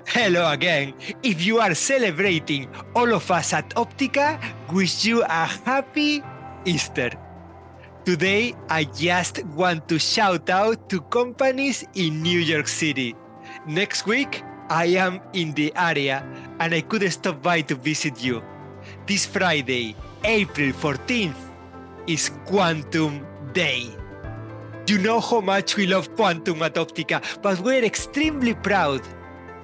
Hello again. If you are celebrating, all of us at Optica wish you a happy Easter. Today, I just want to shout out to companies in New York City. Next week, I am in the area and I could stop by to visit you. This Friday, April 14th, is Quantum Day. You know how much we love quantum at Optica, but we're extremely proud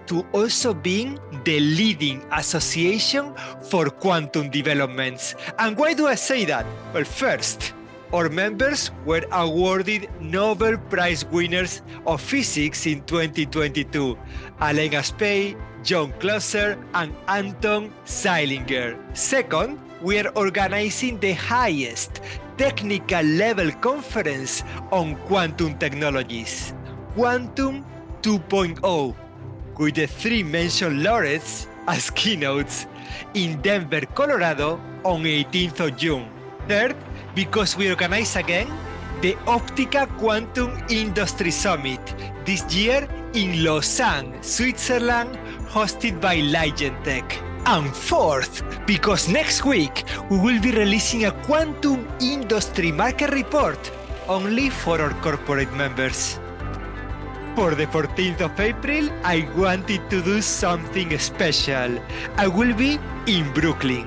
to also being the leading association for quantum developments. And why do I say that? Well, first, our members were awarded Nobel Prize winners of physics in 2022, Alain Aspect, John Clauser and Anton Zeilinger. Second, we are organizing the highest technical level conference on quantum technologies, Quantum 2.0, with the three mentioned laureates as keynotes in Denver, Colorado on 18th of June. Third, because we organize again the Optica Quantum Industry Summit, this year in Lausanne, Switzerland, hosted by LIGENTEC. And fourth, because next week we will be releasing a quantum industry market report only for our corporate members. For the 14th of April, I wanted to do something special. I will be in Brooklyn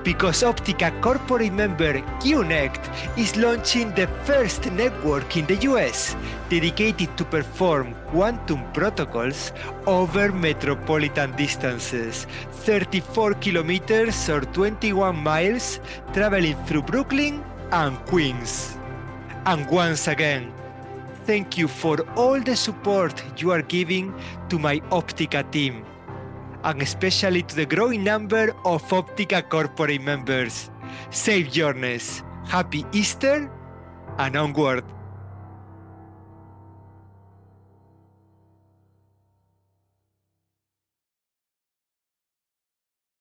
because Optica corporate member Qunnect is launching the first network in the US dedicated to perform quantum protocols over metropolitan distances, 34 kilometers or 21 miles, traveling through Brooklyn and Queens. And once again, thank you for all the support you are giving to my Optica team, and especially to the growing number of Optica corporate members. Safe journeys, happy Easter, and onward.